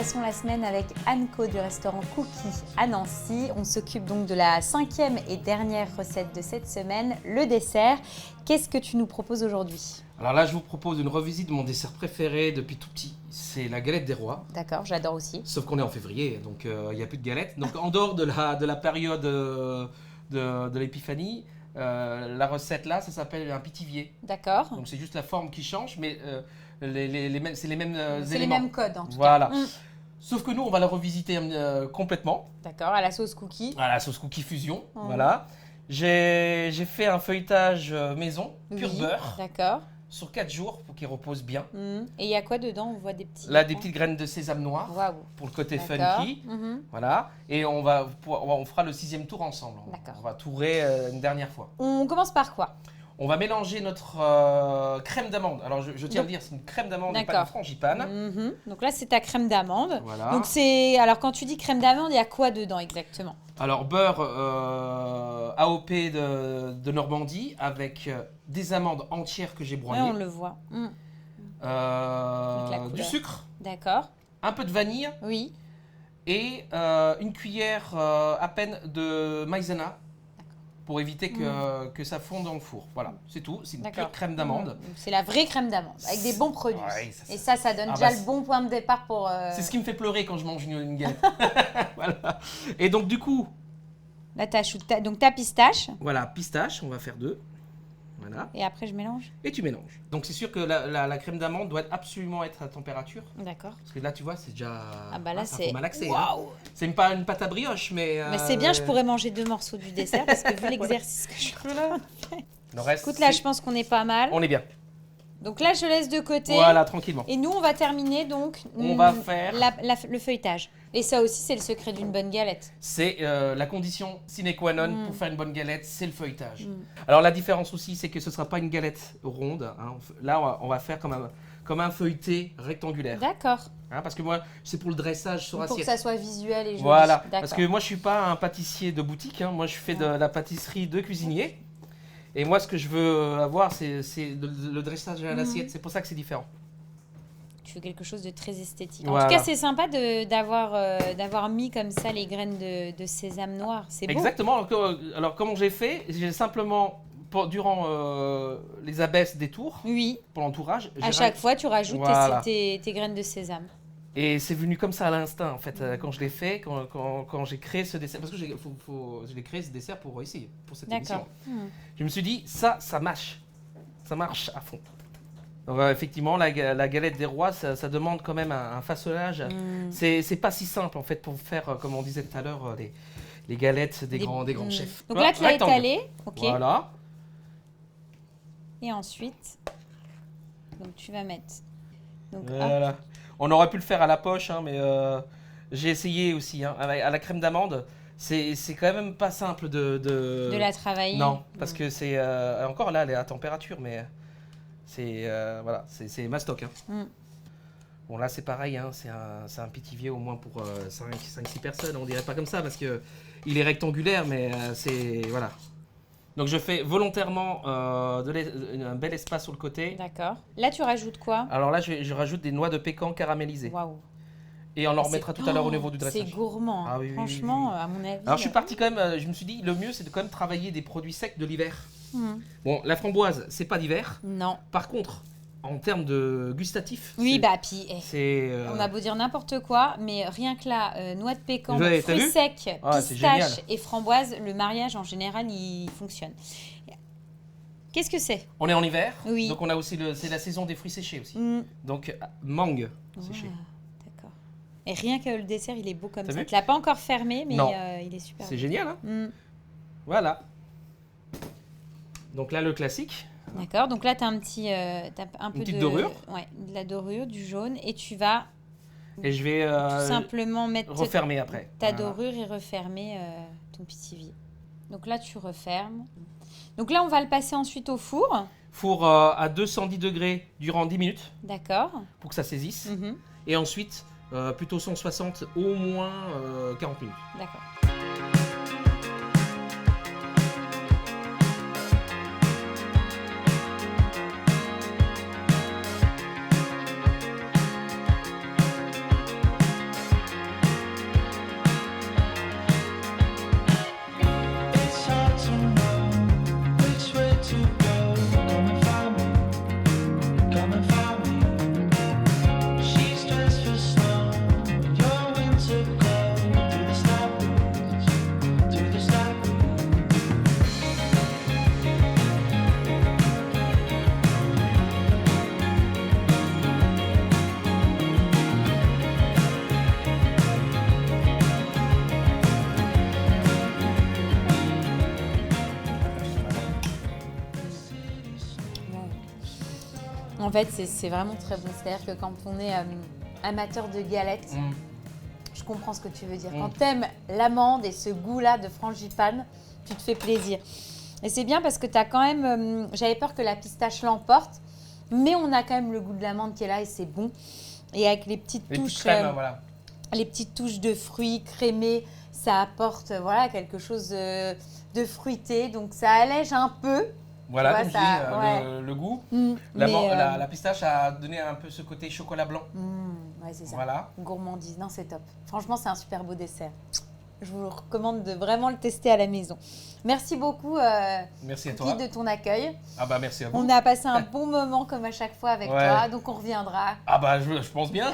passons la semaine avec Anne-Co du restaurant Cookie à Nancy. On s'occupe donc de la 5e et dernière recette de cette semaine, le dessert. Qu'est-ce que tu nous proposes aujourd'hui? Alors là, je vous propose une revisite de mon dessert préféré depuis tout petit. C'est la galette des rois. D'accord, j'adore aussi. Sauf qu'on est en février, donc il n'y a plus de galette. Donc en dehors de la période de l'épiphanie, la recette là, ça s'appelle un pitivier. D'accord. Donc c'est juste la forme qui change, mais c'est les mêmes C'est éléments. les mêmes codes en tout Voilà. cas. Sauf que nous, on va la revisiter complètement. D'accord, à la sauce cookie. À la sauce cookie fusion. Voilà. J'ai fait un feuilletage maison, pur beurre, D'accord. sur 4 jours pour qu'il repose bien. Et il y a quoi dedans? On voit des petits. Là, des petites graines de sésame noir pour le côté funky. Voilà. Et on fera le 6e tour ensemble. On va tourer une dernière fois. On commence par quoi? On va mélanger notre crème d'amande. Alors, je tiens à le dire, c'est une crème d'amande et pas de frangipane. Donc là, c'est ta crème d'amande. Voilà. Donc alors, quand tu dis crème d'amande, il y a quoi dedans exactement? Alors, beurre AOP de Normandie avec des amandes entières que j'ai broyées. Oui, on le voit. Du sucre. D'accord. Un peu de vanille. Oui. Et une cuillère à peine de maïzena pour éviter que ça fonde dans le four. Voilà, c'est tout. C'est une pure crème d'amande. C'est la vraie crème d'amande avec des bons produits. Ouais, et ça donne déjà le bon point de départ pour... C'est ce qui me fait pleurer quand je mange une galette. Voilà. Et donc du coup... Là, tu ajoutes ta pistache. Voilà, pistache, on va faire 2. Voilà. Et après, je mélange. Et tu mélanges. Donc c'est sûr que la crème d'amande doit absolument être à température. D'accord. Parce que là, tu vois, c'est déjà... Ah bah là, c'est... malaxé. Waouh. C'est pas une pâte à brioche, mais... Mais c'est bien, je pourrais manger 2 morceaux du dessert parce que vu l'exercice que je fais là... Le reste, écoute, là, je pense qu'on est pas mal. On est bien. Donc là, je laisse de côté. Voilà, tranquillement. Et nous, on va terminer donc... On va faire... le feuilletage. Et ça aussi, c'est le secret d'une bonne galette. C'est la condition sine qua non pour faire une bonne galette, c'est le feuilletage. Alors la différence aussi, c'est que ce ne sera pas une galette ronde. Hein. Là, on va faire comme un feuilleté rectangulaire. D'accord. Hein, parce que moi, c'est pour le dressage sur assiette. Pour que ça soit visuel et joli. Voilà, parce que moi, je ne suis pas un pâtissier de boutique. Hein. Moi, je fais de la pâtisserie de cuisinier. Et moi, ce que je veux avoir, c'est le dressage à l'assiette. C'est pour ça que c'est différent. Tu veux quelque chose de très esthétique. Voilà. En tout cas, c'est sympa d'avoir mis comme ça les graines de sésame noir. C'est beau. Exactement. Alors, comment j'ai fait? J'ai simplement, durant les abaisses des tours, pour l'entourage... À chaque fois, tu rajoutes tes graines de sésame. Et c'est venu comme ça à l'instinct, en fait, quand je l'ai fait, quand j'ai créé ce dessert. Parce que j'ai créé ce dessert pour ici, pour cette émission. Je me suis dit, ça marche. Ça marche à fond. Donc, effectivement, la galette des rois, ça demande quand même un façonnage. C'est pas si simple, en fait, pour faire, comme on disait tout à l'heure, les galettes des grands chefs. Donc là, tu l'as étalé. Voilà. Et ensuite, donc tu vas mettre... Donc, voilà. On aurait pu le faire à la poche, hein, mais j'ai essayé aussi. Hein, à la crème d'amande, c'est quand même pas simple de la travailler. Non, parce que c'est... encore là, elle est à température, mais c'est voilà, c'est mastoc. Hein. Bon, là, c'est pareil, hein, c'est un pitivier au moins pour 5-6 personnes. On dirait pas comme ça, parce qu'il est rectangulaire, mais c'est... Voilà. Donc, je fais volontairement un bel espace sur le côté. D'accord. Là, tu rajoutes quoi? Alors là, je rajoute des noix de pécan caramélisées. Waouh. Et on en remettra tout à l'heure au niveau du dressage. C'est gourmand, hein. Franchement, à mon avis. Alors, je suis parti quand même, je me suis dit, le mieux, c'est de quand même travailler des produits secs de l'hiver. Bon, la framboise, c'est pas d'hiver. Non. Par contre, en termes de gustatif, puis on a beau dire n'importe quoi, mais rien que là, noix de pécan, fruits secs, pistache et framboise, le mariage en général, il fonctionne. Qu'est-ce que c'est? On est en hiver, oui. Donc on a aussi c'est la saison des fruits séchés aussi. Donc mangue séchée. D'accord. Et rien que le dessert, il est beau comme ça. Tu l'as pas encore fermé, mais il est super. C'est génial, hein. Voilà. Donc là, le classique. D'accord, donc là, tu as un peu de dorure. Ouais, de la dorure, du jaune, et tu vas... Et je vais tout simplement mettre refermer après. Ta dorure et refermer ton pitivier. Donc là, tu refermes. Donc là, on va le passer ensuite au four. Four à 210 degrés durant 10 minutes. D'accord. Pour que ça saisisse. Et ensuite, plutôt 160, au moins 40 minutes. D'accord. En fait, c'est vraiment très bon. C'est-à-dire que quand on est amateur de galettes, je comprends ce que tu veux dire. Quand t'aimes l'amande et ce goût-là de frangipane, tu te fais plaisir. Et c'est bien parce que t'as quand même... j'avais peur que la pistache l'emporte, mais on a quand même le goût de l'amande qui est là et c'est bon. Et avec les petites touches... les petites touches de fruits crémés, ça apporte quelque chose de fruité. Donc, ça allège un peu. Voilà, comme je dis, le goût. La pistache a donné un peu ce côté chocolat blanc. Ouais, c'est ça. Voilà. Gourmandise. Non, c'est top. Franchement, c'est un super beau dessert. Je vous recommande de vraiment le tester à la maison. Merci beaucoup, merci à toi. Guy, de ton accueil. Ah bah merci à vous. On a passé un bon moment comme à chaque fois avec toi, donc on reviendra. Ah bah je pense bien.